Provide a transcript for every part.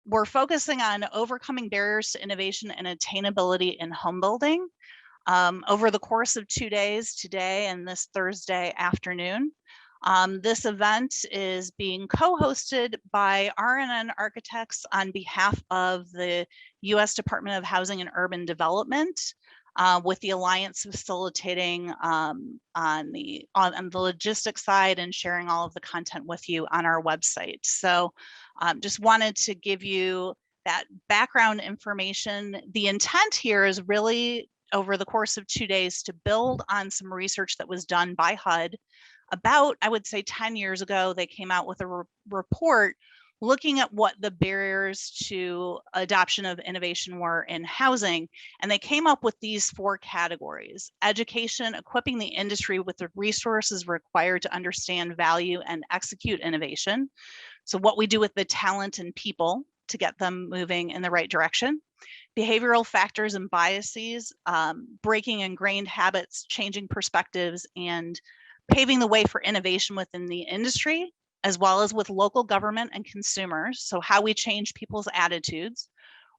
we're focusing on overcoming barriers to innovation and attainability in home building over the course of 2 days, today and this Thursday afternoon. This event is being co-hosted by RNN Architects on behalf of the U.S. Department of Housing and Urban Development, with the Alliance facilitating on the logistics side and sharing all of the content with you on our website. So just wanted to give you that background information. The intent here is really over the course of 2 days to build on some research that was done by HUD about, I would say 10 years ago. They came out with a report looking at what the barriers to adoption of innovation were in housing. And they came up with these 4 categories: education, equipping the industry with the resources required to understand, value, and execute innovation. So what we do with the talent and people to get them moving in the right direction. Behavioral factors and biases, breaking ingrained habits, changing perspectives, and paving the way for innovation within the industry, as well as with local government and consumers. So how we change people's attitudes.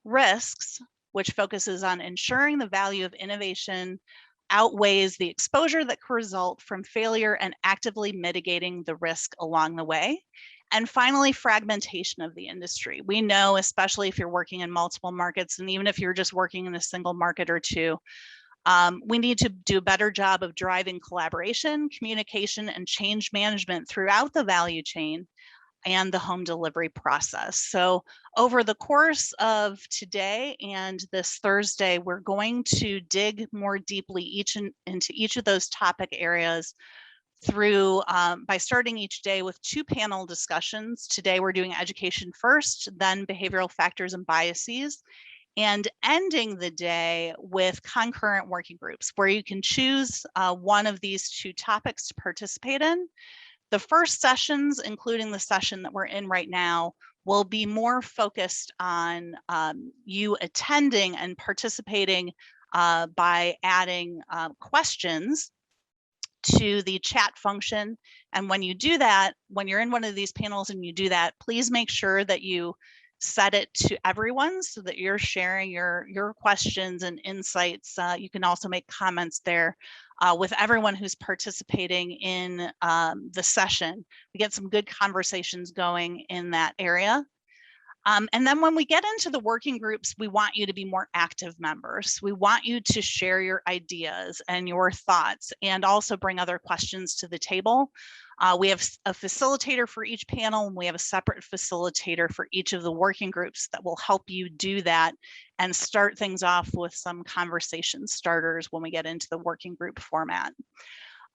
Risks, which focuses on ensuring the value of innovation outweighs the exposure that could result from failure and actively mitigating the risk along the way. And finally, fragmentation of the industry. We know, especially if you're working in multiple markets, and even if you're just working in a single market or two, we need to do a better job of driving collaboration, communication, and change management throughout the value chain and the home delivery process. So over the course of today and this Thursday, we're going to dig more deeply into each of those topic areas through by starting each day with 2 panel discussions. Today we're doing education first, then behavioral factors and biases, and ending the day with concurrent working groups where you can choose one of these 2 topics to participate in. The first sessions, including the session that we're in right now, will be more focused on you attending and participating by adding questions to the chat function. And when you do that, when you're in one of these panels and you do that, please make sure that you set it to everyone so that you're sharing your questions and insights. You can also make comments there with everyone who's participating in the session. We get some good conversations going in that area. And then when we get into the working groups, we want you to be more active members. We want you to share your ideas and your thoughts and also bring other questions to the table. We have a facilitator for each panel, and we have a separate facilitator for each of the working groups that will help you do that and start things off with some conversation starters when we get into the working group format.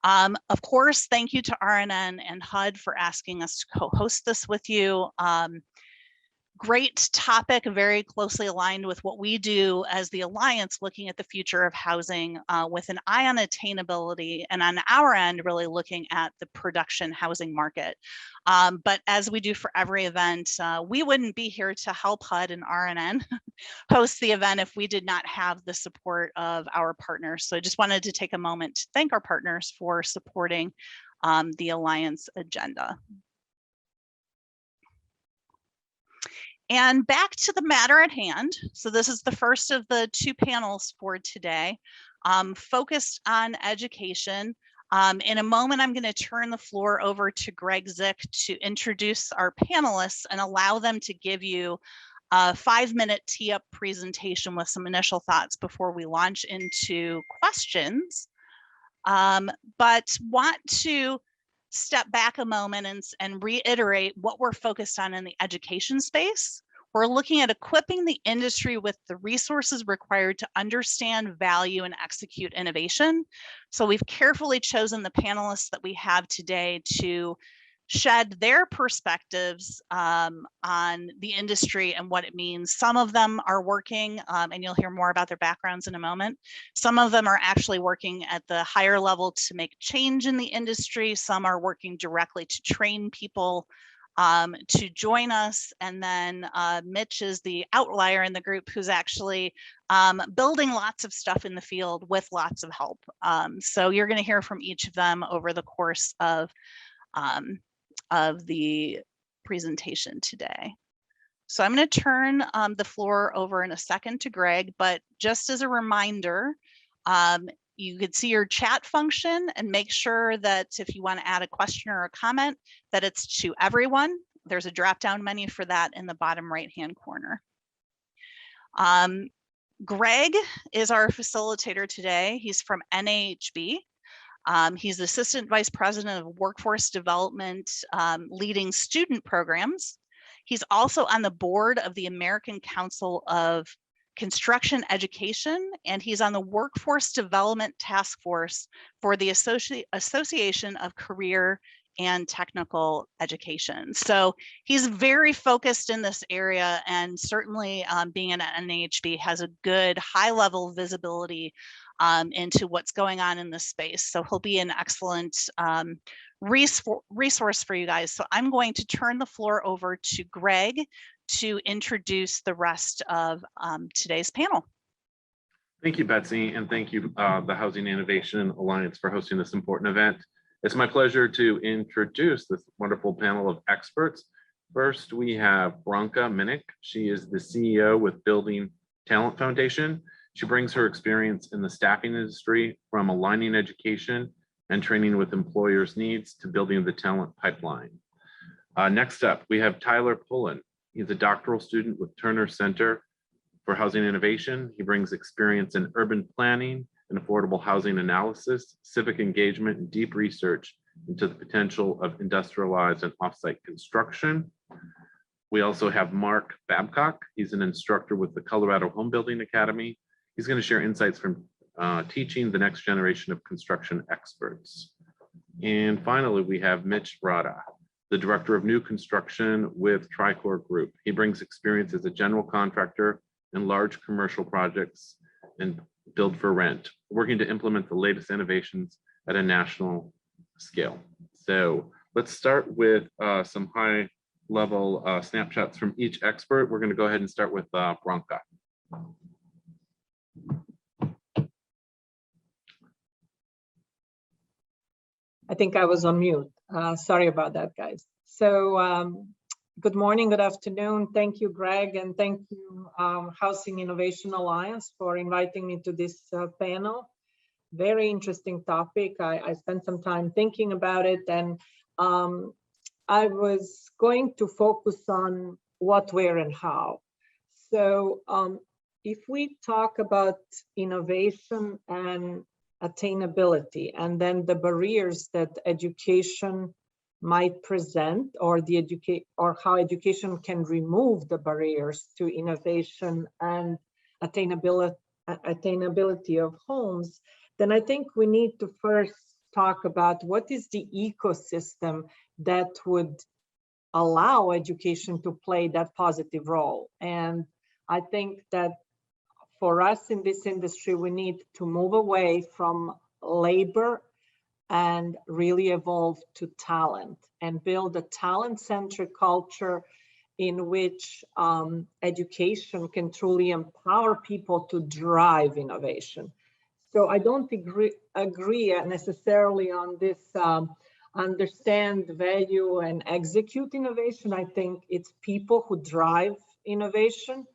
Of course, thank you to RNN and HUD for asking us to co-host this with you. Great topic, very closely aligned with what we do as the Alliance, looking at the future of housing with an eye on attainability, and on our end, really looking at the production housing market. But as we do for every event, we wouldn't be here to help HUD and RNN host the event if we did not have the support of our partners. So I just wanted to take a moment to thank our partners for supporting the Alliance agenda. And back to the matter at hand. So this is the first of the 2 panels for today, focused on education. In a moment, I'm going to turn the floor over to Greg Zick to introduce our panelists and allow them to give you a 5-minute tee-up presentation with some initial thoughts before we launch into questions. But want to step back a moment and reiterate what we're focused on in the education space. We're looking at equipping the industry with the resources required to understand, value, and execute innovation. So we've carefully chosen the panelists that we have today to shed their perspectives on the industry and what it means. Some of them are working, and you'll hear more about their backgrounds in a moment. Some of them are actually working at the higher level to make change in the industry. Some are working directly to train people to join us. And then Mitch is the outlier in the group who's actually building lots of stuff in the field with lots of help. So you're going to hear from each of them over the course of the presentation today. So I'm going to turn the floor over in a second to Greg, but just as a reminder, you could see your chat function and make sure that if you want to add a question or a comment, that it's to everyone. There's a drop-down menu for that in the bottom right-hand corner. Greg is our facilitator today. He's from NAHB. He's Assistant Vice President of Workforce Development, leading student programs. He's also on the board of the American Council of Construction Education, and he's on the Workforce Development Task Force for the Association of Career and Technical Education. So he's very focused in this area, and certainly being an NAHB has a good high-level visibility into what's going on in this space. So he'll be an excellent resource for you guys. So I'm going to turn the floor over to Greg to introduce the rest of today's panel. Thank you, Betsy, and thank you, the Housing Innovation Alliance, for hosting this important event. It's my pleasure to introduce this wonderful panel of experts. First, we have Branka Minic. She is the CEO with Building Talent Foundation. She brings her experience in the staffing industry, from aligning education and training with employers' needs to building the talent pipeline. Next up, we have Tyler Pullen. He's a doctoral student with Terner Center for Housing Innovation. He brings experience in urban planning and affordable housing analysis, civic engagement, and deep research into the potential of industrialized and offsite construction. We also have Mark Babcock. He's an instructor with the Colorado Homebuilding Academy. He's going to share insights from teaching the next generation of construction experts. And finally, we have Mitch, Rotta, the Director of New Construction with Tricor Group. He brings experience as a general contractor in large commercial projects and build for rent, working to implement the latest innovations at a national scale. So let's start with some high-level snapshots from each expert. We're going to go ahead and start with Branka. I think I was on mute. Sorry about that, guys. So good morning, good afternoon. Thank you, Greg, and thank you, Housing Innovation Alliance, for inviting me to this panel. Very interesting topic. I spent some time thinking about it, and I was going to focus on what, where, and how. So if we talk about innovation and attainability, and then the barriers that education might present, or how education can remove the barriers to innovation and attainability of homes, then I think we need to first talk about what is the ecosystem that would allow education to play that positive role. And I think that for us in this industry, we need to move away from labor and really evolve to talent and build a talent-centric culture in which education can truly empower people to drive innovation. So I don't agree necessarily on this understand, value, and execute innovation. I think it's people who drive innovation,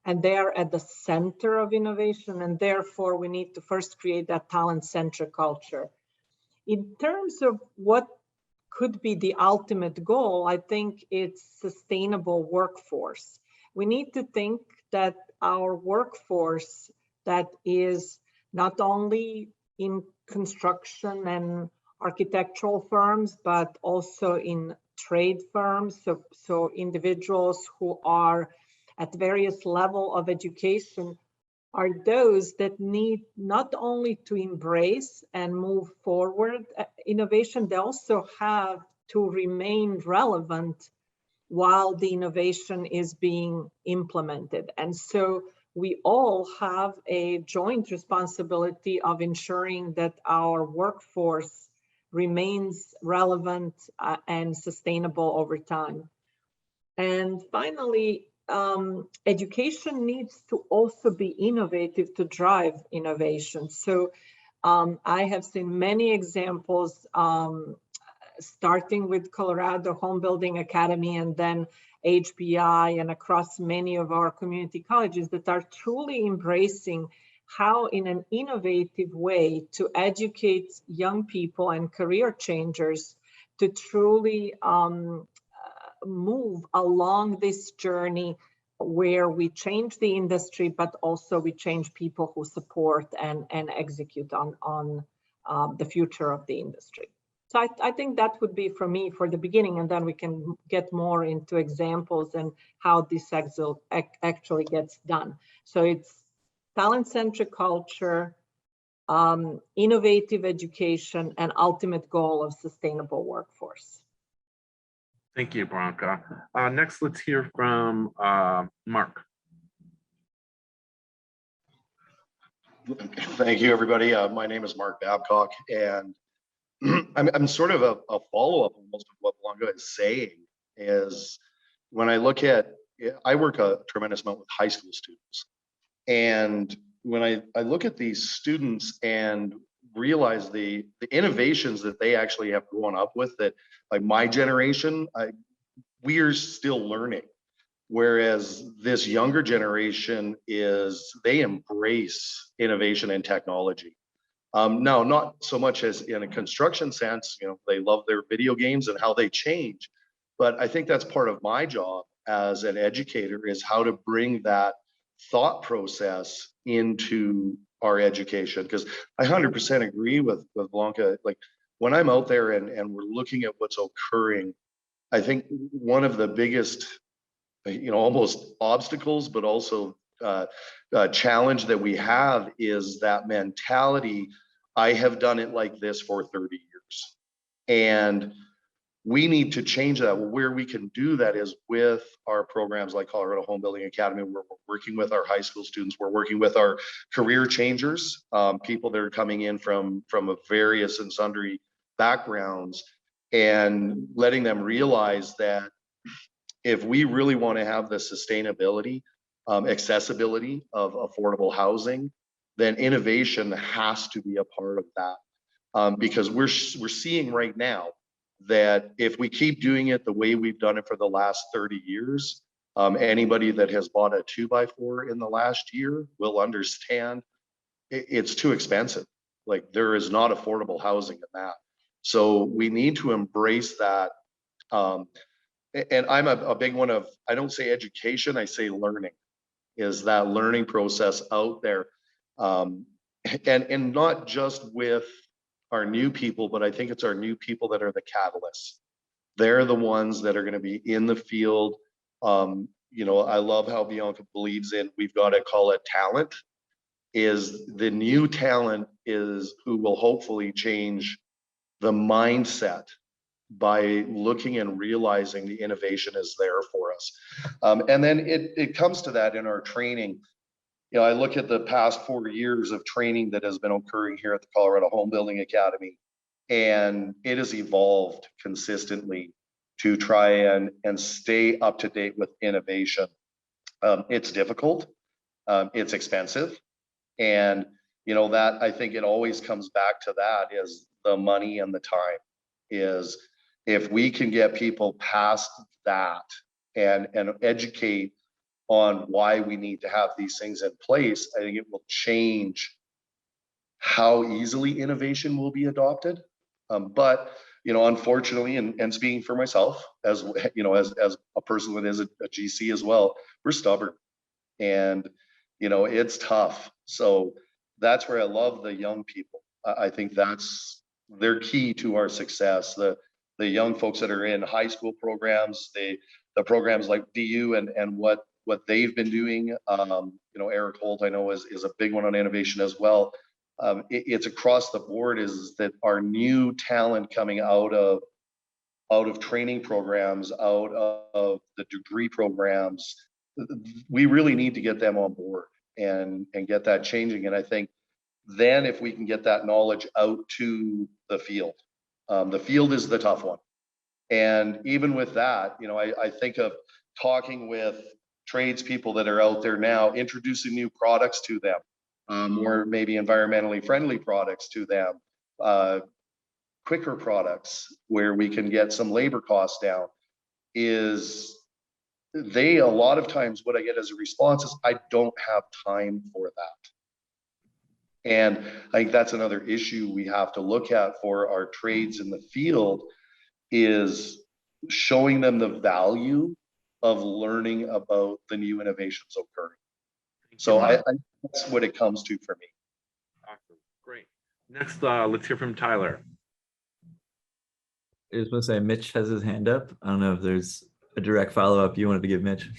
and they are at the center of innovation, and therefore we need to first create that talent-centric culture. In terms of what could be the ultimate goal, I think it's sustainable workforce. We need to think that our workforce that is not only in construction and architectural firms, but also in trade firms, so individuals who are at various levels of education are those that need not only to embrace and move forward innovation, they also have to remain relevant while the innovation is being implemented. And so we all have a joint responsibility of ensuring that our workforce remains relevant and sustainable over time. And finally, education needs to also be innovative to drive innovation. So I have seen many examples, starting with Colorado Homebuilding Academy and then HBI and across many of our community colleges that are truly embracing how in an innovative way to educate young people and career changers to truly move along this journey where we change the industry, but also we change people who support and execute on the future of the industry. So I think that would be for me for the beginning, and then we can get more into examples and how this actually gets done. So it's talent-centric culture, innovative education, and ultimate goal of sustainable workforce. Thank you, Branka. Next, let's hear from Mark. Thank you, everybody. My name is Mark Babcock, and I'm sort of a follow-up almost of what Branka is saying. Is when I look at, I work a tremendous amount with high school students, and when I look at these students and realize the innovations that they actually have grown up with, that like my generation, we are still learning. Whereas this younger generation they embrace innovation and technology. Now, not so much as in a construction sense, they love their video games and how they change, but I think that's part of my job as an educator, is how to bring that thought process into our education. Because I 100% agree with Branka. Like when I'm out there and we're looking at what's occurring, I think one of the biggest, almost obstacles, but also challenge that we have is that mentality. I have done it like this for 30 years. And we need to change that. Where we can do that is with our programs like Colorado Homebuilding Academy, where we're working with our high school students. We're working with our career changers, people that are coming in from a various and sundry backgrounds, and letting them realize that if we really want to have the sustainability, accessibility of affordable housing, then innovation has to be a part of that. Because we're seeing right now that if we keep doing it the way we've done it for the last 30 years, anybody that has bought a 2x4 in the last year will understand it's too expensive. Like there is not affordable housing in that. So we need to embrace that. And I'm a big one of, I don't say education, I say learning, is that learning process out there. And not just with our new people, but I think it's our new people that are the catalysts. They're the ones that are going to be in the field. I love how Bianca believes in, we've got to call it talent, is the new talent is who will hopefully change the mindset by looking and realizing the innovation is there for us. And then it comes to that in our training. I look at the past 4 years of training that has been occurring here at the Colorado Homebuilding Academy, and it has evolved consistently to try and stay up to date with innovation. It's difficult, it's expensive, and that I think it always comes back to that, is the money and the time. Is if we can get people past that and educate on why we need to have these things in place, I think it will change how easily innovation will be adopted. But unfortunately, and speaking for myself, as as a person that is a GC as well, we're stubborn, and it's tough. So that's where I love the young people. I think they're key to our success. The young folks that are in high school programs, the programs like DU and what they've been doing. Eric Holt, I know is a big one on innovation as well. It's across the board, is that our new talent coming out of training programs, out of the degree programs, we really need to get them on board and get that changing. And I think then if we can get that knowledge out to the field is the tough one. And even with that, I think of talking with tradespeople that are out there now, introducing new products to them, or maybe environmentally friendly products to them, quicker products where we can get some labor costs down, is a lot of times what I get as a response is, I don't have time for that. And I think that's another issue we have to look at for our trades in the field, is showing them the value of learning about the new innovations occurring. So I that's what it comes to for me. Awesome. Great. Next, let's hear from Tyler. I just want to say Mitch has his hand up. I don't know if there's a direct follow-up you wanted to give Mitch.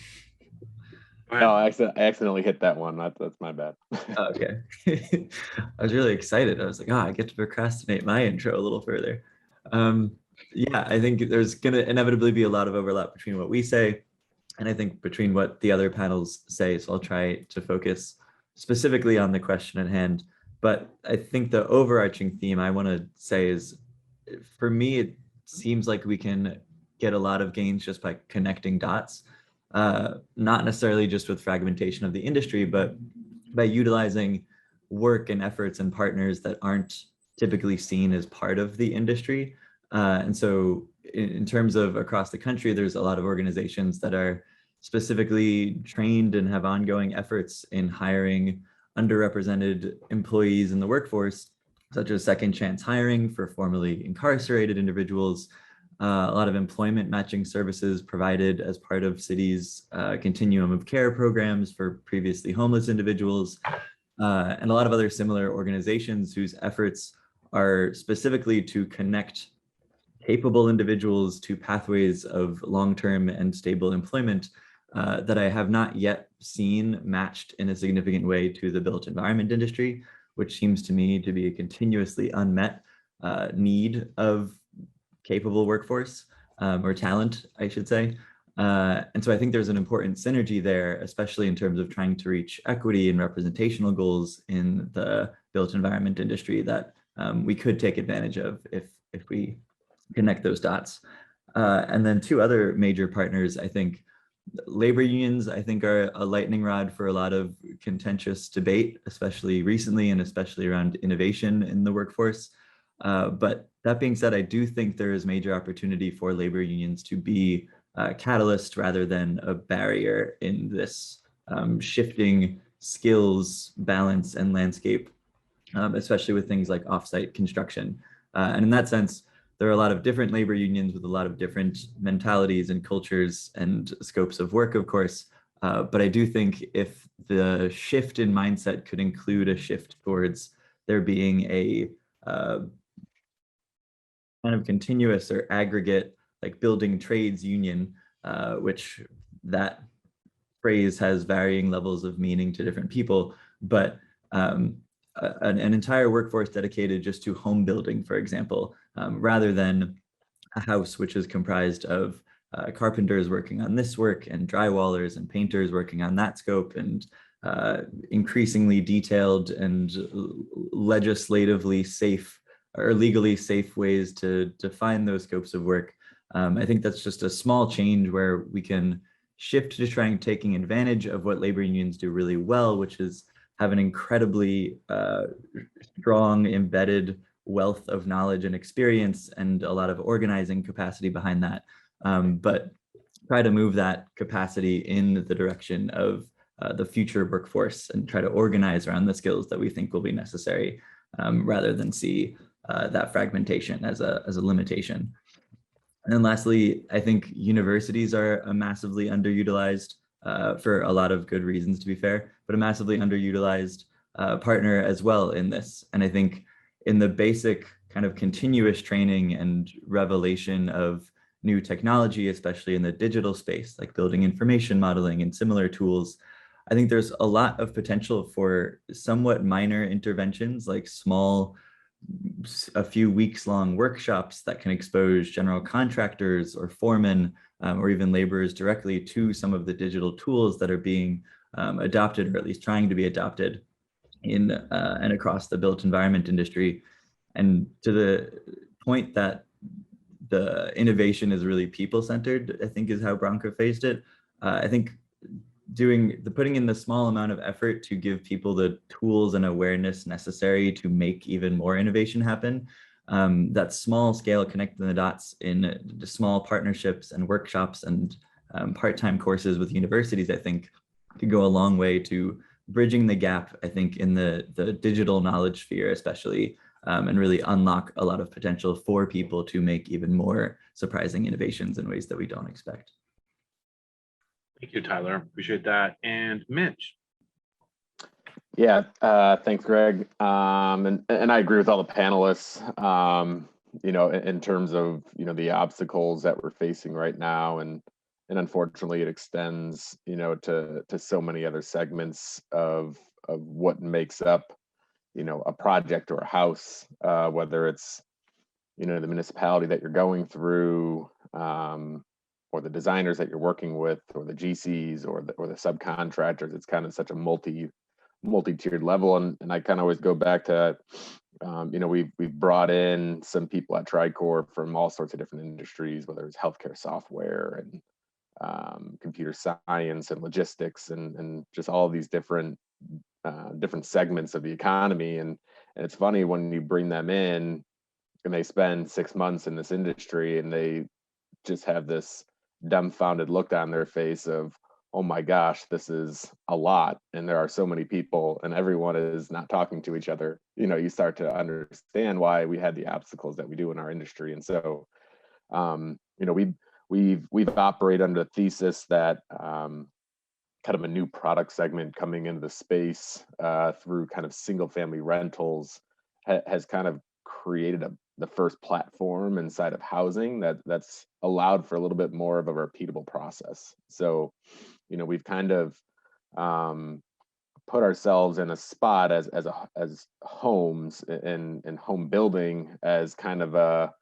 Go ahead. No, I accidentally hit that one. That's my bad. Oh, okay. I was really excited. I was like, oh, I get to procrastinate my intro a little further. Yeah, I think there's going to inevitably be a lot of overlap between what we say and I think between what the other panels say. So I'll try to focus specifically on the question at hand. But I think the overarching theme I want to say is, for me, it seems like we can get a lot of gains just by connecting dots, not necessarily just with fragmentation of the industry, but by utilizing work and efforts and partners that aren't typically seen as part of the industry. And so in terms of across the country, there's a lot of organizations that are specifically trained and have ongoing efforts in hiring underrepresented employees in the workforce, such as second chance hiring for formerly incarcerated individuals, a lot of employment matching services provided as part of cities' continuum of care programs for previously homeless individuals, and a lot of other similar organizations whose efforts are specifically to connect capable individuals to pathways of long-term and stable employment that I have not yet seen matched in a significant way to the built environment industry, which seems to me to be a continuously unmet need of capable workforce or talent, I should say. And so I think there's an important synergy there, especially in terms of trying to reach equity and representational goals in the built environment industry that we could take advantage of if we connect those dots. And then two other major partners, I think labor unions, I think, are a lightning rod for a lot of contentious debate, especially recently and especially around innovation in the workforce. But that being said, I do think there is major opportunity for labor unions to be a catalyst rather than a barrier in this shifting skills balance and landscape, especially with things like offsite construction. And in that sense, there are a lot of different labor unions with a lot of different mentalities and cultures and scopes of work, of course. But I do think if the shift in mindset could include a shift towards there being a kind of continuous or aggregate, like building trades union, which that phrase has varying levels of meaning to different people, but an entire workforce dedicated just to home building, for example, rather than a house which is comprised of carpenters working on this work and drywallers and painters working on that scope, and increasingly detailed and legislatively safe or legally safe ways to define those scopes of work. I think that's just a small change where we can shift to trying taking advantage of what labor unions do really well, which is have an incredibly strong embedded wealth of knowledge and experience and a lot of organizing capacity behind that. But try to move that capacity in the direction of the future workforce and try to organize around the skills that we think will be necessary, rather than see that fragmentation as a limitation. And then lastly, I think universities are a massively underutilized, for a lot of good reasons, to be fair, but a massively underutilized partner as well in this. And I think in the basic kind of continuous training and revelation of new technology, especially in the digital space, like building information modeling and similar tools, I think there's a lot of potential for somewhat minor interventions, like small, a few weeks long workshops that can expose general contractors or foremen or even laborers directly to some of the digital tools that are being adopted, or at least trying to be adopted in and across the built environment industry. And to the point that the innovation is really people-centered, I think is how Branka phrased it. I think putting in the small amount of effort to give people the tools and awareness necessary to make even more innovation happen, that small scale connecting the dots in the small partnerships and workshops and part-time courses with universities, I think, could go a long way to bridging the gap, I think, in the digital knowledge sphere, especially, and really unlock a lot of potential for people to make even more surprising innovations in ways that we don't expect. Thank you, Tyler. Appreciate that. And Mitch. Yeah, thanks, Greg. And I agree with all the panelists, you know, in terms of, you know, the obstacles that we're facing right now. And unfortunately, it extends, you know, to so many other segments of what makes up, you know, a project or a house, whether it's, you know, the municipality that you're going through, or the designers that you're working with, or the GCs or the subcontractors. It's kind of such a multi-tiered level, and I kind of always go back to, you know, we've brought in some people at Tricor from all sorts of different industries, whether it's healthcare software and computer science and logistics and just all these different segments of the economy. And it's funny when you bring them in and they spend 6 months in this industry and they just have this dumbfounded look on their face of, oh my gosh, this is a lot. And there are so many people and everyone is not talking to each other. You know, you start to understand why we had the obstacles that we do in our industry. And so, you know, we've operated under the thesis that kind of a new product segment coming into the space through kind of single family rentals has kind of created the first platform inside of housing that's allowed for a little bit more of a repeatable process. So, you know, we've kind of put ourselves in a spot as homes and home building as kind of a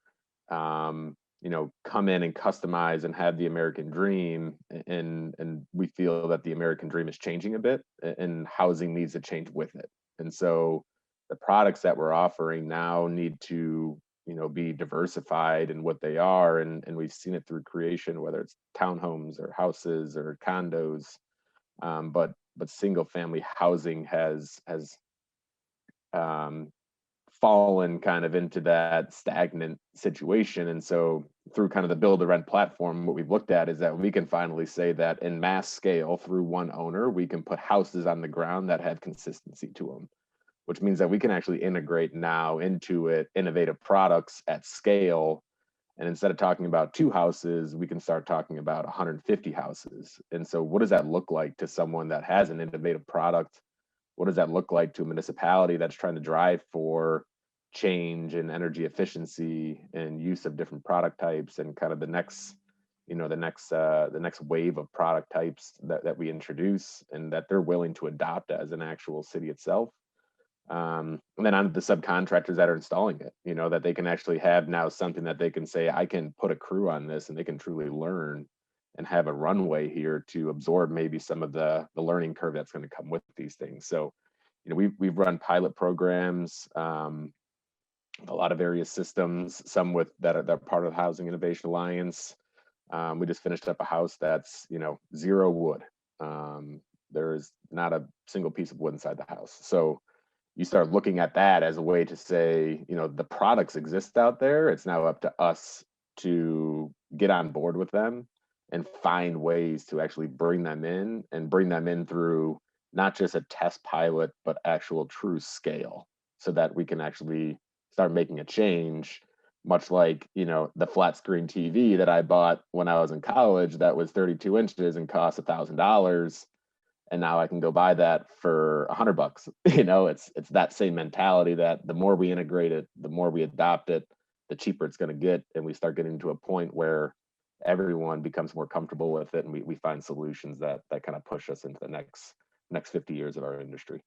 you know, come in and customize and have the American dream, and we feel that the American dream is changing a bit and housing needs to change with it. And so the products that we're offering now need to, you know, be diversified in what they are, and we've seen it through creation, whether it's townhomes or houses or condos, but single family housing has fallen kind of into that stagnant situation. And so through kind of the build to rent platform, what we've looked at is that we can finally say that in mass scale through one owner, we can put houses on the ground that have consistency to them, which means that we can actually integrate now into it innovative products at scale. And instead of talking about 2 houses, we can start talking about 150 houses. And so what does that look like to someone that has an innovative product? What does that look like to a municipality that's trying to drive for change and energy efficiency and use of different product types, and kind of the next, you know, the next wave of product types that we introduce and that they're willing to adopt as an actual city itself. And then on the subcontractors that are installing it, you know, that they can actually have now something that they can say, I can put a crew on this and they can truly learn and have a runway here to absorb maybe some of the learning curve that's going to come with these things. So, you know, we've run pilot programs, a lot of various systems, some with that are part of the Housing Innovation Alliance. We just finished up a house that's, you know, 0 wood. There is not a single piece of wood inside the house. So you start looking at that as a way to say, you know, the products exist out there. It's now up to us to get on board with them and find ways to actually bring them in and bring them in through not just a test pilot, but actual true scale, so that we can actually start making a change, much like, you know, the flat screen TV that I bought when I was in college that was 32 inches and cost $1,000. And now I can go buy that for $100. You know, it's that same mentality that the more we integrate it, the more we adopt it, the cheaper it's going to get. And we start getting to a point where everyone becomes more comfortable with it. And we find solutions that kind of push us into the next 50 years of our industry.